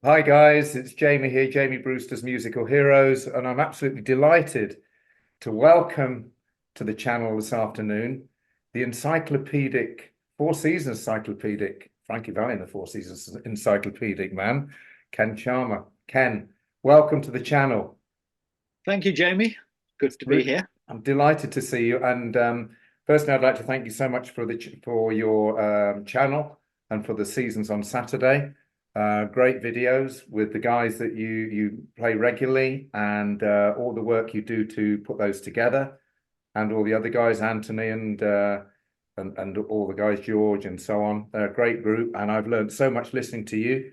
Hi guys, it's Jamie here, Jamie Brewster's Musical Heroes, and I'm absolutely delighted to welcome to the channel this afternoon the encyclopedic, Four Seasons encyclopedic, Frankie Valli and the Four Seasons encyclopedic man, Ken Sharma. Ken, welcome to the channel. Thank you, Jamie. Good to be here. I'm delighted to see you. And firstly, I'd like to thank you so much for your channel and for the seasons on Saturday. Great videos with the guys that you play regularly and all the work you do to put those together, and all the other guys, Anthony and all the guys, George and so on. They're a great group, and I've learned so much listening to you.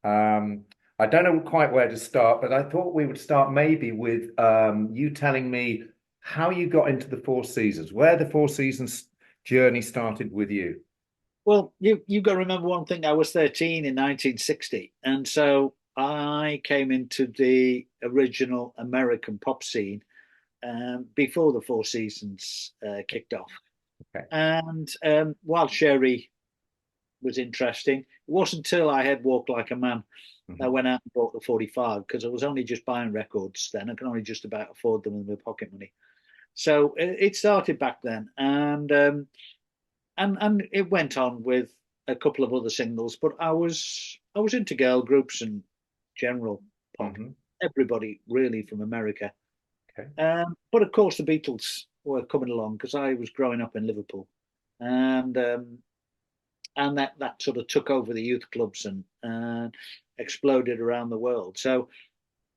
I don't know quite where to start, but I thought we would start maybe with you telling me how you got into the Four Seasons, where the Four Seasons journey started with you. Well, you've got to remember one thing. I was 13 in 1960, and so I came into the original American pop scene before the Four Seasons kicked off. Okay. And while Sherry was interesting, it wasn't until I had Walk Like a Man I Mhm. went out and bought the 45 because I was only just buying records then. I could only just about afford them with my pocket money. So it started back then, and it went on with a couple of other singles. But I was into girl groups and general pop. Mhm. Everybody really from America, Okay. but of course the Beatles were coming along because I was growing up in Liverpool, and that sort of took over the youth clubs and exploded around the world. So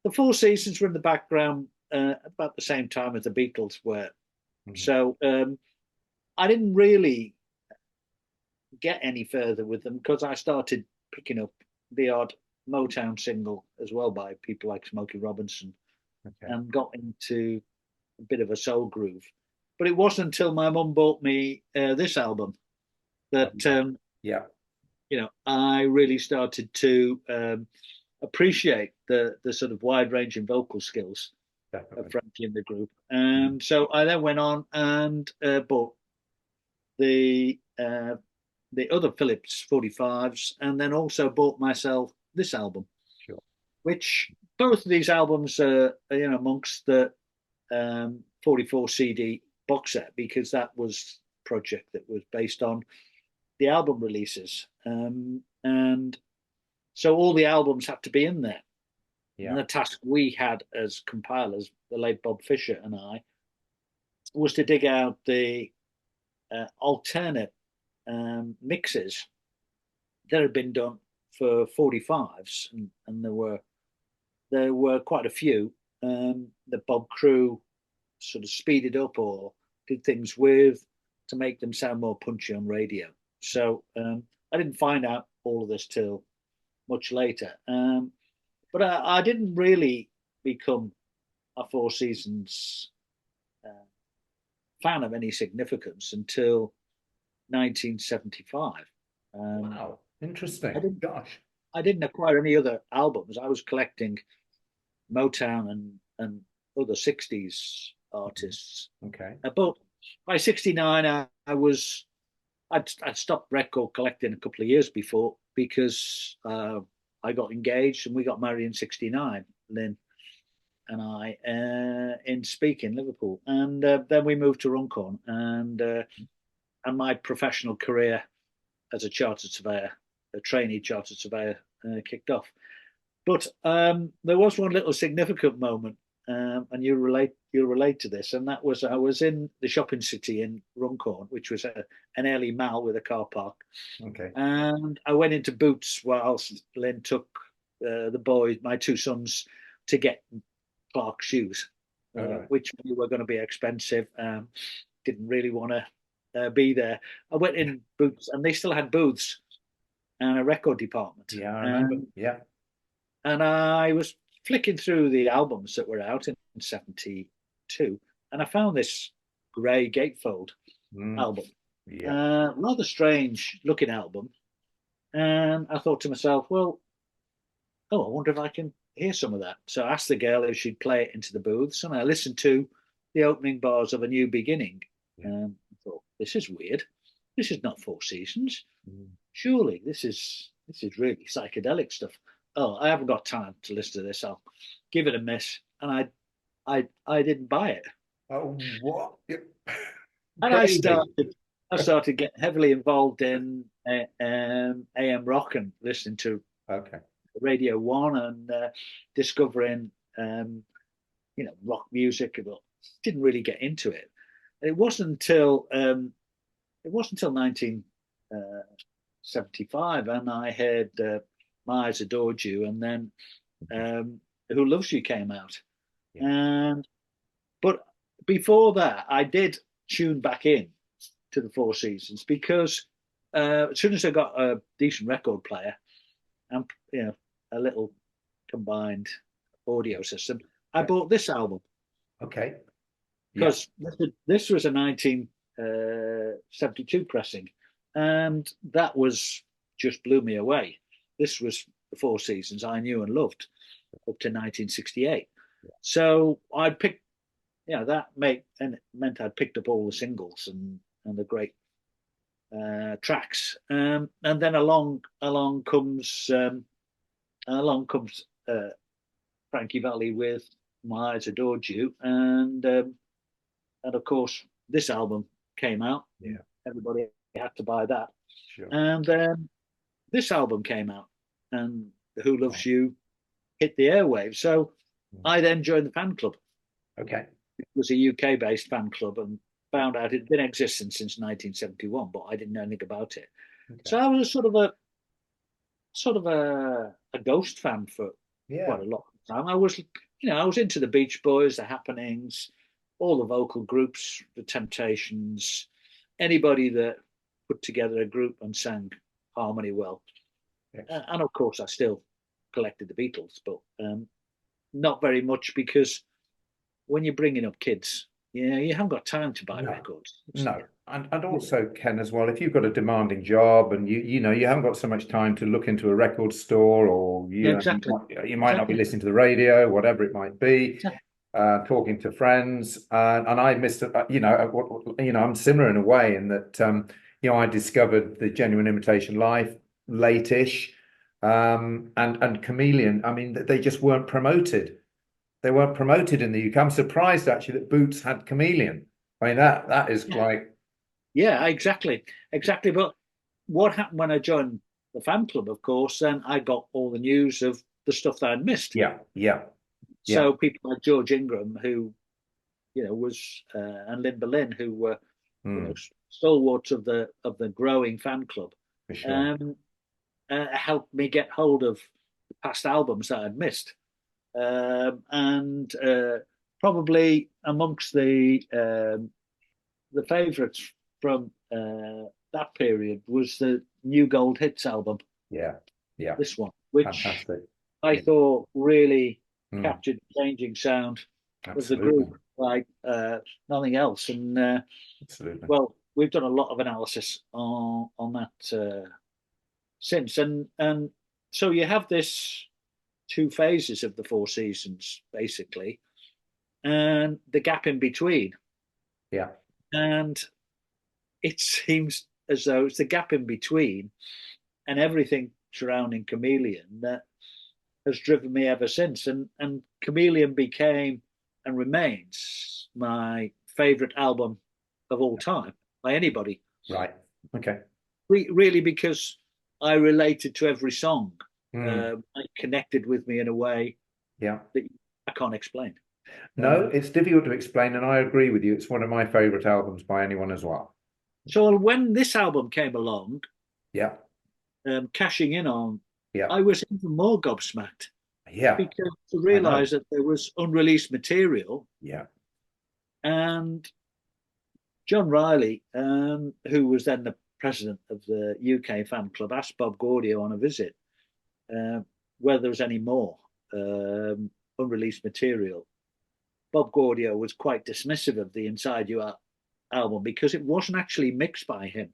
the Four Seasons were in the background about the same time as the Beatles were. Mhm. So I didn't really get any further with them because I started picking up the odd Motown single as well by people like Smokey Robinson Okay. and got into a bit of a soul groove. But it wasn't until my mum bought me this album that Yeah, I really started to appreciate the sort of wide ranging vocal skills of definitely. Frankie in the group. Mhm. And so I then went on and bought the the other Philips 45s, and then also bought myself this album, Sure. which both of these albums are amongst the 44 CD box set because that was a project that was based on the album releases. And so all the albums had to be in there. And Yeah. the task we had as compilers, the late Bob Fisher and I, was to dig out the alternate mixes that had been done for 45s, and there were quite a few that Bob Crew sort of speeded up or did things with to make them sound more punchy on radio. So I didn't find out all of this till much later. But I didn't really become a Four Seasons uh, fan of any significance until 1975. Um, Wow. I Interesting. didn't Gosh. I didn't acquire any other albums. I was collecting Motown and other 60s Mhm. artists. Okay. But by 69, I'd stopped record collecting a couple of years before because I got engaged and we got married in 69, Lynn and I, in Speke in Liverpool. And then we moved to Runcorn and my professional career as a chartered surveyor, a trainee chartered surveyor, kicked off. But there was one little significant moment, and you relate to this, and that was I was in the shopping city in Runcorn, which was an early mall with a car park, Okay. and I went into Boots whilst Lynn took the boys, my two sons, to get Clark shoes, All right. which were going to be expensive. Didn't really want to be there. I went in Boots, and they still had booths and a record department. Yeah, I remember. Um, Yeah. and I was flicking through the albums that were out in 72, and I found this Grey Gatefold Mm. album. Yeah. Rather strange looking album. And I thought to myself, well, oh, I wonder if I can hear some of that. So I asked the girl if she'd play it into the booths, and I listened to the opening bars of A New Beginning. Yeah. I thought, this is weird. This is not Four Seasons. Mm. Surely this is really psychedelic stuff. oh, I haven't got time to listen to this. I'll give it a miss, and I didn't buy it, Oh, what? and Crazy. I started getting heavily involved in AM rock and listening to Okay. Radio One and discovering rock music, but didn't really get into it. It wasn't until 1975, and I heard "My Eyes Adored You," and then "Who Loves You" came out, Yeah. and but before that, I did tune back in to the Four Seasons because as soon as I got a decent record player and a little combined audio system, I Yeah. bought this album Okay. Yeah. because this was a 1972 pressing, and that was just blew me away. This was the Four Seasons I knew and loved up to 1968. So I picked, that it meant I'd picked up all the singles and the great tracks, and then along comes Frankie Valli with "My Eyes Adored You," and of course this album came out. Yeah. Everybody had to buy that, Sure. and then this album came out, and "Who Oh, Loves You" hit the airwaves. So I then joined the fan club. okay. It was a UK based fan club, and found out it had been existing since 1971, but I didn't know anything about it. Okay. So I was a ghost fan for Yeah. quite a long time. I was into the Beach Boys, the Happenings, all the vocal groups, the Temptations, anybody that put together a group and sang harmony well. Excellent. And of course, I still collected the Beatles, but not very much because when you're bringing up kids, you haven't got time to buy No. records. No. And also, Ken, as well, if you've got a demanding job and you haven't got so much time to look into a record store, or Yeah, exactly. you might not be Exactly. listening to the radio, whatever it might be, Exactly. talking to friends, and I missed it. I'm similar in a way in that I discovered the Genuine Imitation Life late-ish, and Chameleon. I mean, they just weren't promoted. They weren't promoted in the UK. I'm surprised actually that Boots had Chameleon. I mean, that is Yeah, like, yeah, exactly. But what happened when I joined the fan club? Of course, then I got all the news of the stuff that I'd missed. yeah, yeah, yeah. So people like George Ingram, who was and Lynn Berlin, who were Mm, stalwarts of the growing fan club, for sure. um, helped me get hold of past albums that I'd missed, and probably amongst the favourites from that period was the New Gold Hits album, Yeah, yeah. this one, which Fantastic. I Yeah. thought really Mm, captured the changing sound of the absolutely. group like nothing else. And Absolutely. well, we've done a lot of analysis on that since, and so you have this two phases of the Four Seasons basically, and the gap in between, Yeah. and it seems as though it's the gap in between and everything surrounding Chameleon that has driven me ever since. And Chameleon became and remains my favourite album of all time by anybody. Right. Okay. Really, because I related to every song. Mm, It connected with me in a way yeah. that I can't explain. No, Uh, it's difficult to explain, and I agree with you. It's one of my favorite albums by anyone as well. so when this album came along, Yeah. cashing in on, Yeah. I was even more gobsmacked Yeah. because to I know. realise that there was unreleased material, Yeah. and John Riley, who was then the president of the UK fan club, asked Bob Gaudio on a visit uh, whether there was any more unreleased material. Bob Gaudio was quite dismissive of the Inside You Are album because it wasn't actually mixed by him.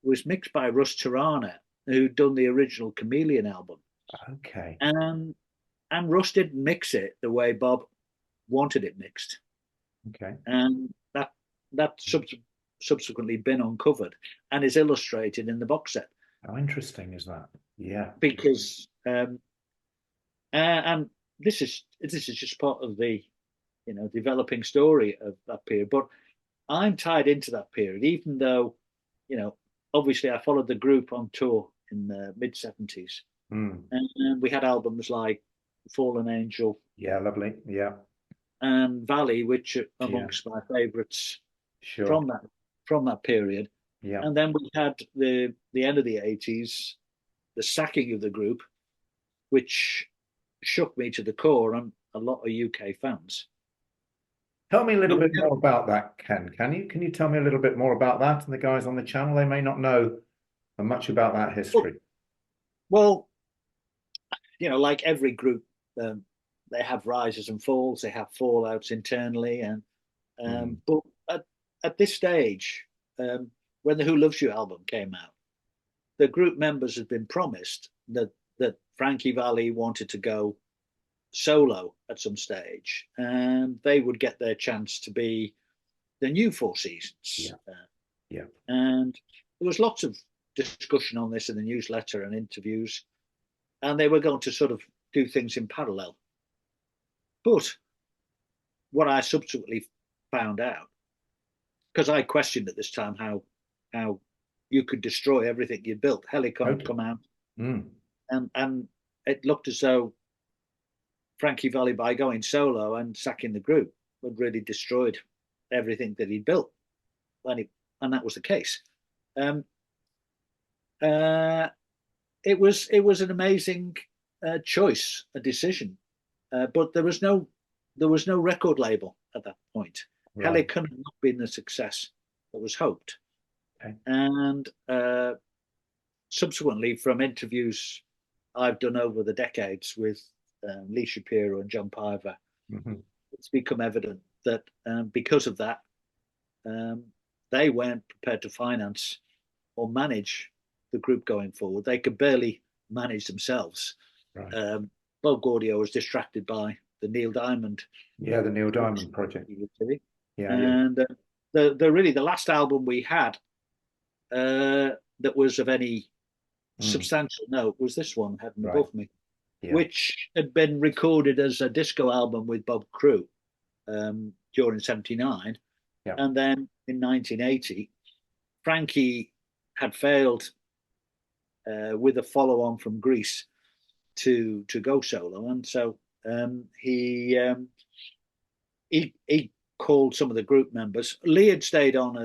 It was mixed by Russ Tirana, who'd done the original Chameleon album. Okay. And Russ didn't mix it the way Bob wanted it mixed. Okay. And that subsequently been uncovered and is illustrated in the box set How interesting is that? Yeah. because And this is just part of the developing story of that period. But I'm tied into that period, even though obviously I followed the group on tour in the mid 70s, Mm. and we had albums like Fallen Angel Yeah, lovely. Yeah, and Valley, which are yeah, amongst my favourites sure. from that period. Yeah. And then we had the end of the 80s, the sacking of the group, which shook me to the core and a lot of UK fans. Tell me a little But bit more about that, Ken. Can you? Can you tell me a little bit more about that and the guys on the channel? They may not know much about that history. well, like every group, um, they have rises and falls. They have fallouts internally, and Mm. but at this stage, when the Who Loves You album came out, the group members had been promised that Frankie Valli wanted to go solo at some stage, and they would get their chance to be the new Four Seasons. Yeah, yeah. And there was lots of discussion on this in the newsletter and interviews, and they were going to sort of do things in parallel. But what I subsequently found out, because I questioned at this time how you could destroy everything you built. Helicon had Okay. come out, Mm. and it looked as though Frankie Valli, by going solo and sacking the group, had really destroyed everything that he'd built, and that was the case. Um, uh, it was an amazing choice, a decision, but there was no record label at that point. Right. Helicon had not been the success that was hoped, Okay. and subsequently, from interviews I've done over the decades with Lee Shapiro and John Piver, Mhm. it's become evident that because of that, um, they weren't prepared to finance or manage the group going forward. They could barely manage themselves. Right. Bob Gaudio was distracted by the Neil Diamond Yeah, the Neil production Diamond project. he was doing. Yeah, yeah. And the last album we had that was of any Mm. substantial note was this one, Heaven Right. Above Me, Yeah. which had been recorded as a disco album with Bob Crew during '79. Yeah. And then in 1980, Frankie had failed with a follow on from Greece to go solo. And so he called some of the group members. Lee had stayed on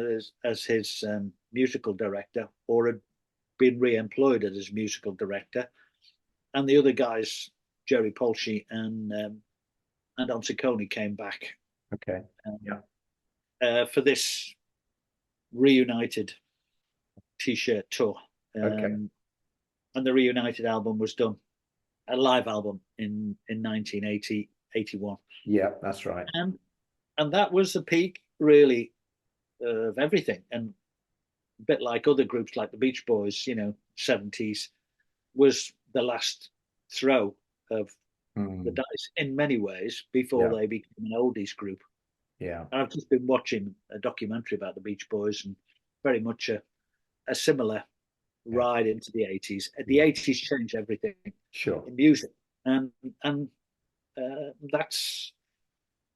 as his musical director, or had been re-employed as his musical director, and the other guys, Jerry Polshy and Don Ciccone, came back Okay. Yeah. for this reunited T-shirt tour. Okay. And the reunited album was done, a live album in 1980, 81. Yeah, that's right. And that was the peak, really, of everything. And a bit like other groups like the Beach Boys, 70s, was the last throw of the Mm. dice in many ways before Yeah. they became an oldies group. Yeah. And I've just been watching a documentary about the Beach Boys, and very much a similar Yeah. ride into the 80s. The Yeah. 80s changed everything Sure. in music, and that's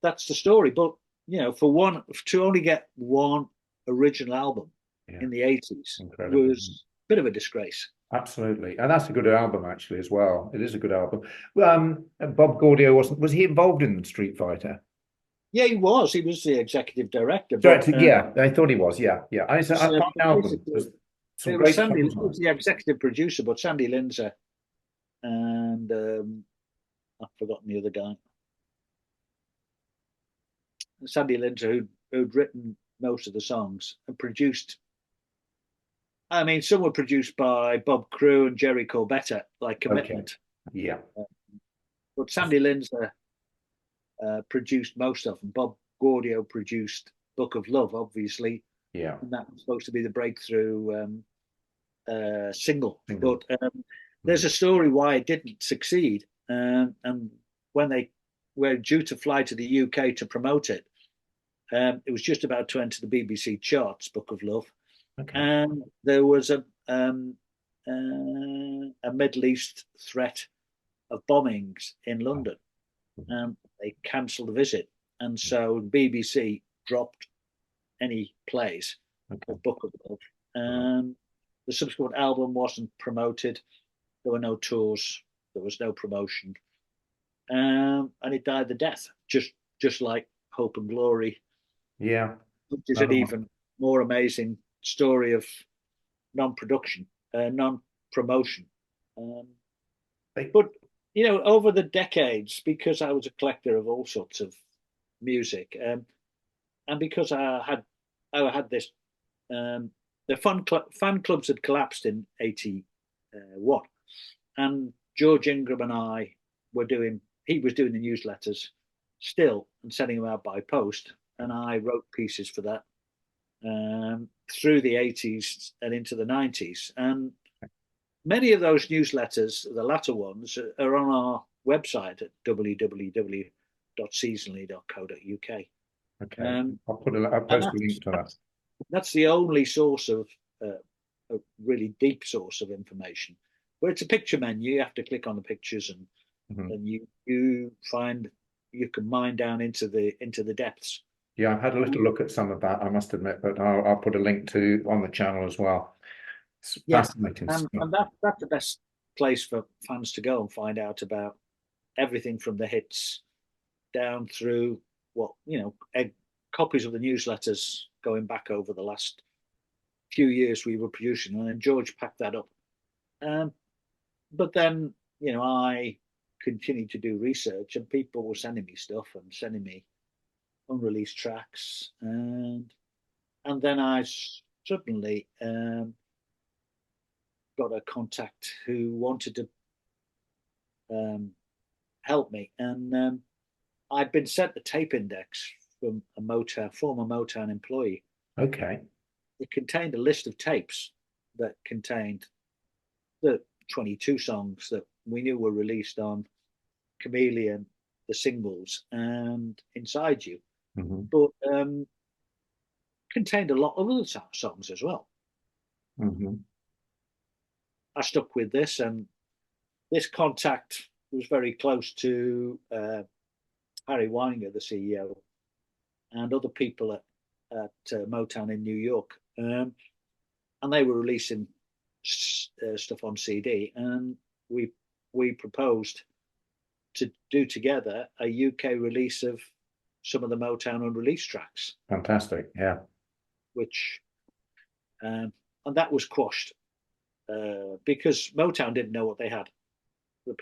the story. But to only get one original album Yeah. in the 80s Incredible. was a bit of a disgrace. Absolutely. And that's a good album actually as well. It is a good album. Bob Gaudio was he involved in Street Fighter? Yeah, he was. He was the executive director, but Director, yeah, I thought he was. Yeah, yeah. I was, found an album. basically There's some it was great Sandy. songs It on was the executive producer, but Sandy Lindsay and I've forgotten the other guy. Sandy Lindsay, who'd written most of the songs and produced. I mean, some were produced by Bob Crew and Jerry Corbetta, like it. Okay. Commitment. Yeah. But Sandy Lindsay produced most of them. Bob Gaudio produced Book of Love, obviously, Yeah. and that was supposed to be the breakthrough single. Single. But there's a story why it didn't succeed. And when they were due to fly to the UK to promote it, it was just about to enter the BBC charts, Book of Love. Okay. And there was a Middle East threat of bombings in London. They cancelled the visit, and so the BBC dropped any plays of Book of Love. The subsequent album wasn't promoted. There were no tours. There was no promotion, and it died the death, just like Hope and Glory. Yeah, which is an even more amazing story of non-production, non-promotion. But over the decades, because I was a collector of all sorts of music, and because I had this, the fan clubs had collapsed in '81, and George Ingram and I were doing. He was doing the newsletters still and sending them out by post, and I wrote pieces for that through the '80s and into the '90s. And many of those newsletters, the latter ones, are on our website at www.seasonally.co.uk. Okay, I'll post a link to that. That's the only source of a really deep source of information. But it's a picture menu. You have to click on the pictures, and you find you can mine down into the depths. Yeah, I've had a little look at some of that, I must admit, but I'll put a link to on the channel as well. It's fascinating stuff. And that's the best place for fans to go and find out about everything from the hits down through copies of the newsletters going back over the last few years we were producing, and then George packed that up. But then I continued to do research, and people were sending me stuff and sending me unreleased tracks, and then I suddenly got a contact who wanted to help me, and I'd been sent the tape index from a former Motown employee. Okay. It contained a list of tapes that contained the 22 songs that we knew were released on Chameleon, the singles, and Inside You, but contained a lot of other songs as well. I stuck with this, and this contact was very close to Harry Weinger, the CEO, and other people at Motown in New York, and they were releasing stuff on CD, and we proposed to do together a UK release of some of the Motown unreleased tracks. Fantastic, yeah. Which and that was quashed because Motown didn't know what they had. The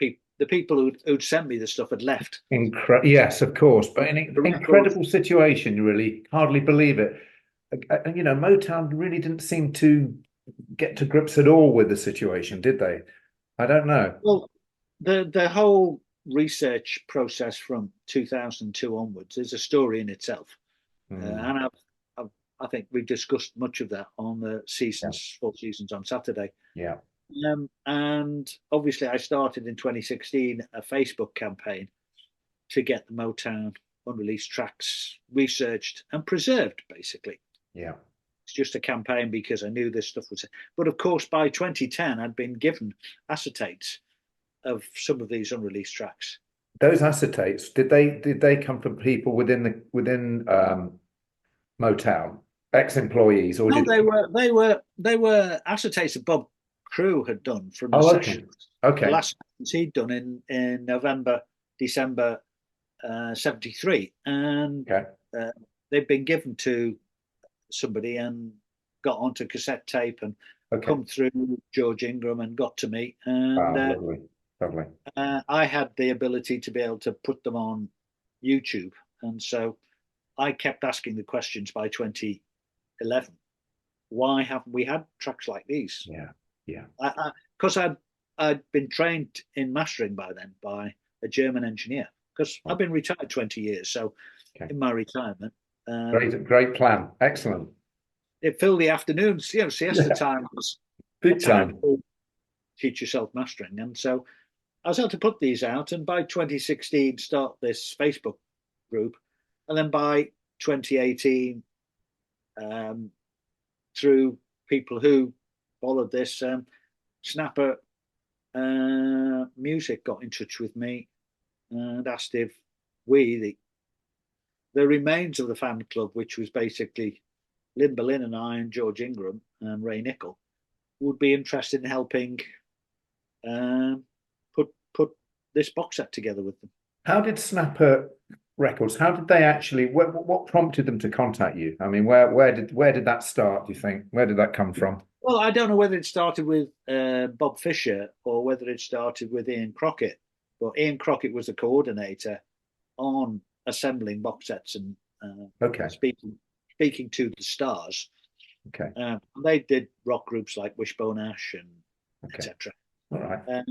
people who'd sent me the stuff had left. Yes, of course, but an incredible situation. Really, hardly believe it. Motown really didn't seem to get to grips at all with the situation, did they? I don't know. Well, the whole research process from 2002 onwards is a story in itself, and I think we discussed much of that on the Four Seasons on Saturday. Yeah. And obviously, I started in 2016 a Facebook campaign to get the Motown unreleased tracks researched and preserved, basically. Yeah. It's just a campaign because I knew this stuff was. But of course, by 2010, I'd been given acetates of some of these unreleased tracks. Those acetates, did they come from people within Motown, ex-employees, or no? They were acetates that Bob Crew had done from the sessions. Okay. The last sessions he'd done in November, December '73, and they'd been given to somebody and got onto cassette tape and come through George Ingram and got to me. And lovely. I had the ability to be able to put them on YouTube, and so I kept asking the questions by 2011. Why haven't we had tracks like these? Yeah. Because I'd been trained in mastering by then by a German engineer. Because I've been retired 20 years, so in my retirement, great plan, excellent. It filled the afternoons. Siesta time was big time. Teach yourself mastering, and so I was able to put these out. And by 2016, start this Facebook group, and then by 2018, through people who followed this, Snapper Music got in touch with me and asked if we, the remains of the fan club, which was basically Lynn Berlin and I and George Ingram and Ray Nickel, would be interested in helping um, put this box set together with them. How did Snapper Records? How did they actually? What prompted them to contact you? I mean, where did that start? Do you think? Where did that come from? Well, I don't know whether it started with Bob Fisher or whether it started with Ian Crockett, but Ian Crockett was the coordinator on assembling box sets and Okay. speaking to the stars. Okay. They did rock groups like Wishbone Ash and Okay. etc. All right.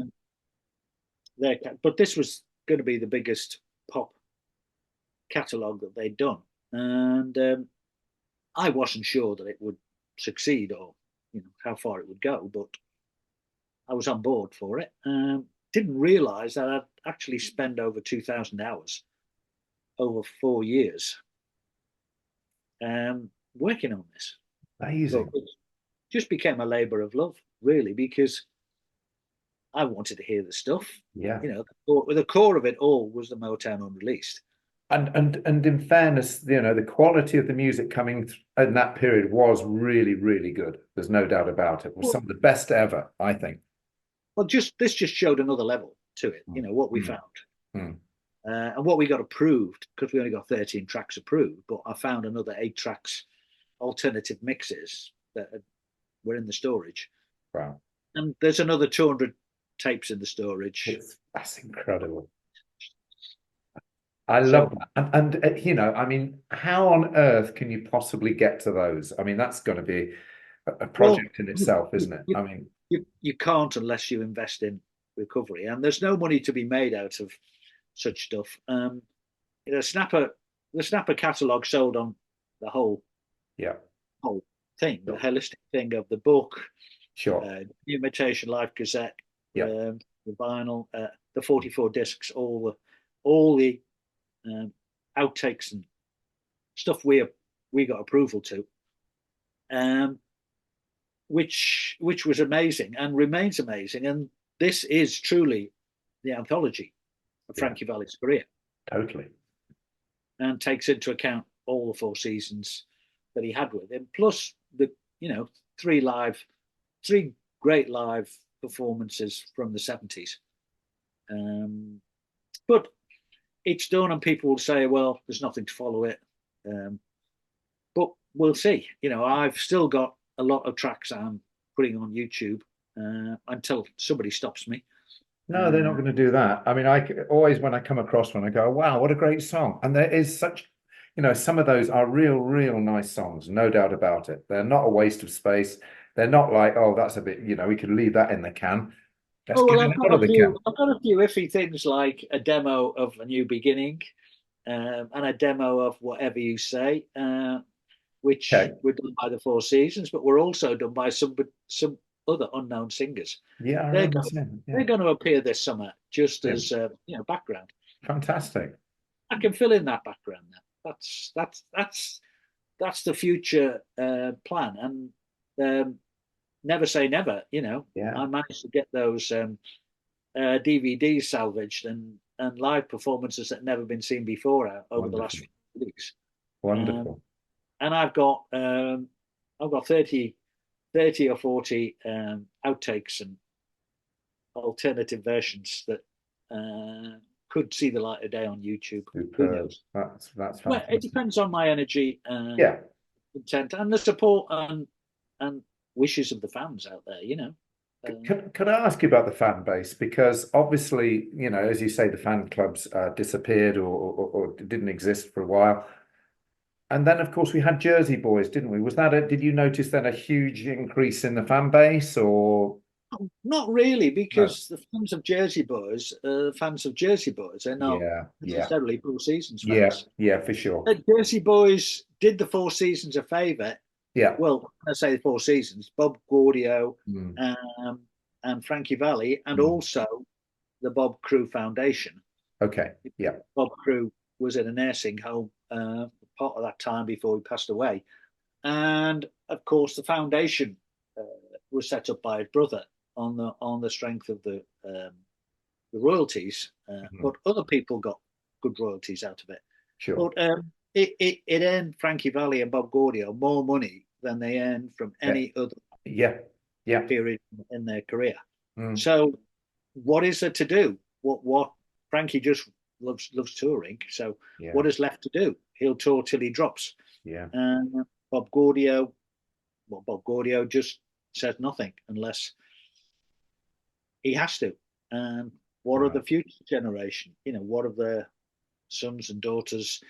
But this was going to be the biggest pop catalogue that they'd done, and I wasn't sure that it would succeed or how far it would go, but I was on board for it. Didn't realise that I'd actually spent over 2,000 hours over 4 years working on this. Amazing. But it just became a labour of love, really, because I wanted to hear the stuff. Yeah. The core of it all was the Motown unreleased. And in fairness, the quality of the music coming in that period was really, really good. There's no doubt about it. It was some of the best ever, I think. Well, this just showed another level to it. What we found. And what we got approved, because we only got 13 tracks approved, but I found another 8 tracks, alternative mixes that were in the storage. Wow. And there's another 200 tapes in the storage. That's incredible. I love that. And I mean, how on earth can you possibly get to those? I mean, that's going to be a project in itself, isn't it? I mean, you can't unless you invest in recovery, and there's no money to be made out of such stuff. The Snapper catalogue sold on the whole thing, the holistic thing of the book, sure, the Imitation Life cassette, the vinyl, the 44 discs, all the outtakes and stuff we got approval to, which was amazing and remains amazing. And this is truly the anthology of Frankie Valli's career. Totally. And takes into account all the 4 seasons that he had with him, plus the 3 great live performances from the 70s. But it's done, and people will say, well, there's nothing to follow it. But we'll see. I've still got a lot of tracks I'm putting on YouTube until somebody stops me. No, they're not going to do that. I mean, I always, when I come across one, I go, wow, what a great song. And there is such, some of those are real nice songs, no doubt about it. They're not a waste of space. They're not like, oh, that's a bit, we could leave that in the can. I've got a few iffy things like a demo of A New Beginning and a demo of Whatever You Say, which were done by the 4 seasons, but were also done by some other unknown singers. Yeah, I they're remember they're going to appear this summer just as background. Fantastic. I can fill in that background now. That's the future plan, and never say never. I managed to get those DVDs salvaged and live performances that never been seen before out over the last few weeks. Wonderful. And I've got 30 or 40 outtakes and alternative versions that could see the light of day on YouTube. That's fantastic. Well, it depends on my energy and intent and the support and wishes of the fans out there. Could I ask you about the fan base? Because obviously, as you say, the fan clubs disappeared or didn't exist for a while. And then, of course, we had Jersey Boys, didn't we? Was that did you notice then a huge increase in the fan base, or? Not really, because the fans of Jersey Boys are not necessarily 4 seasons fans. Yeah, for sure. Jersey Boys did the 4 seasons a favour. Yeah. Well, I say the 4 seasons. Bob Gaudio and Frankie Valli, and also the Bob Crew Foundation. Okay. Yeah. Bob Crew was in a nursing home part of that time before he passed away, and of course the foundation was set up by his brother on the strength of the royalties, but other people got good royalties out of it. Sure. But it earned Frankie Valli and Bob Gaudio more money than they earned from any other period in their career. So what is there to do? What Frankie just loves touring. So what is left to do? He'll tour till he drops. And Bob Gaudio just says nothing unless he has to. And what are the future generation? What are the sons and daughters?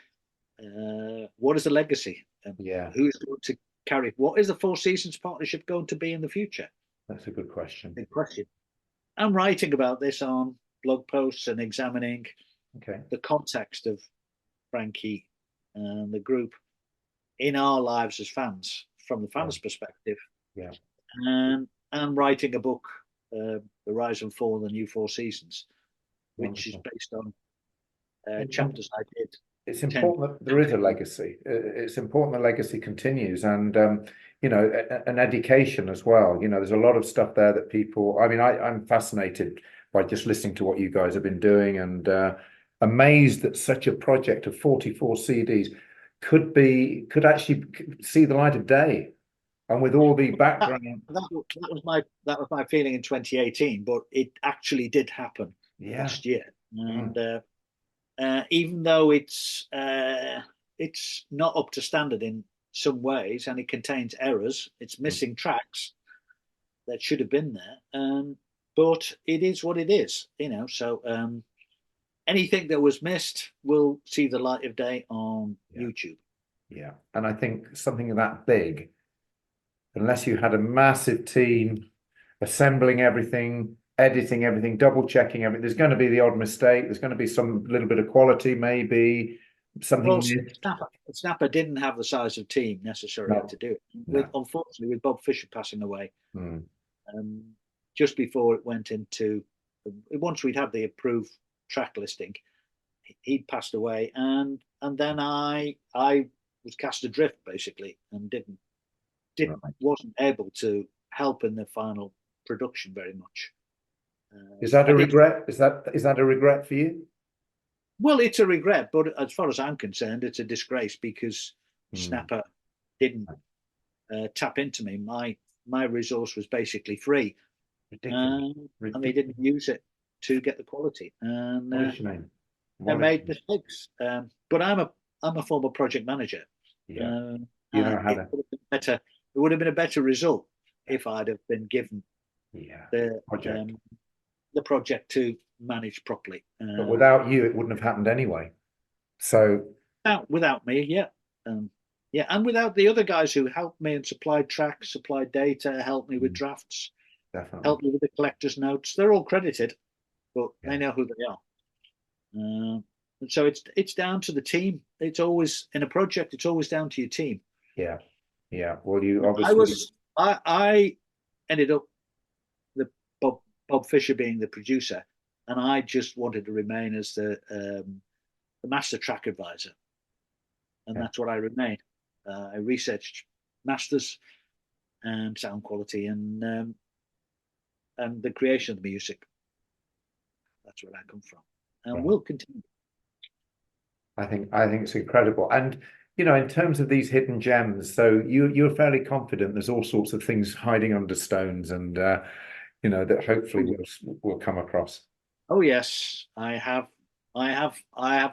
What is the legacy? Who's going to carry? What is the Four Seasons partnership going to be in the future? That's a good question. Big question. I'm writing about this on blog posts and examining the context of Frankie and the group in our lives as fans, from the fans' perspective. And I'm writing a book, The Rise and Fall of the New Four Seasons, which is based on chapters I did. It's important that there is a legacy. It's important the legacy continues, and an education as well. There's a lot of stuff there that people. I mean, I'm fascinated by just listening to what you guys have been doing, and amazed that such a project of 44 CDs could actually see the light of day, and with all the background. That was my feeling in 2018, but it actually did happen last year, and. Even though it's not up to standard in some ways, and it contains errors, it's missing tracks that should have been there. But it is what it is, So anything that was missed will see the light of day on YouTube. Yeah, and I think something that big, unless you had a massive team assembling everything, editing everything, double checking everything, there's going to be the odd mistake. There's going to be some little bit of quality, maybe something. Well, Snapper didn't have the size of team necessarily to do it. Unfortunately, with Bob Fisher passing away, just before it went into, once we'd had the approved track listing, he'd passed away, and then I was cast adrift basically, and wasn't able to help in the final production very much. Is that a regret? Is that a regret for you? Well, it's a regret, but as far as I'm concerned, it's a disgrace because Snapper didn't tap into me. My resource was basically free, and they didn't use it to get the quality. And I made mistakes. But I'm a former project manager. You know how it would have been a better result if I'd have been given the project to manage properly. But without you, it wouldn't have happened anyway. So without me, and without the other guys who helped me and supplied tracks, supplied data, helped me with drafts, helped me with the collector's notes. They're all credited, but they know who they are. And so it's down to the team. It's always in a project. It's always down to your team. Yeah. Well, you obviously. I ended up Bob Fisher being the producer, and I just wanted to remain as the master track advisor, and that's what I remained. I researched masters and sound quality and the creation of the music. That's where I come from, and will continue. I think it's incredible, and in terms of these hidden gems, so you're fairly confident there's all sorts of things hiding under stones, and that hopefully will come across. Oh yes, I have.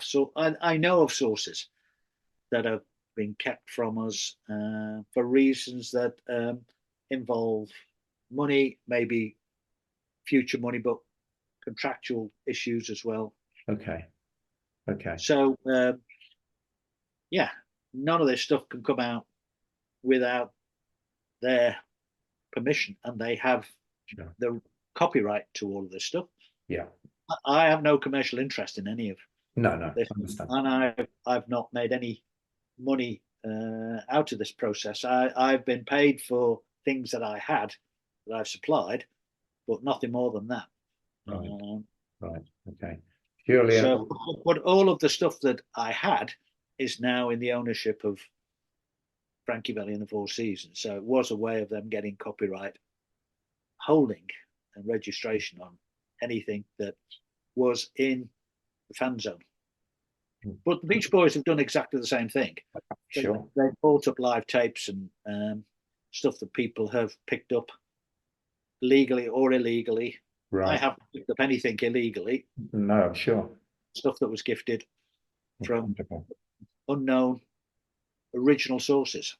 So I know of sources that have been kept from us for reasons that involve money, maybe future money, but contractual issues as well. Okay. So none of this stuff can come out without their permission, and they have the copyright to all of this stuff. I have no commercial interest in any of this, understand. And I've not made any money out of this process. I've been paid for things that I had, that I've supplied, but nothing more than that. Right. Okay. But all of the stuff that I had is now in the ownership of Frankie Valli and the Four Seasons. So it was a way of them getting copyright holding and registration on anything that was in the fan zone. But the Beach Boys have done exactly the same thing. Sure. They've bought up live tapes and stuff that people have picked up legally or illegally. Right. I haven't picked up anything illegally. No, I'm sure. Stuff that was gifted from Wonderful. unknown original sources.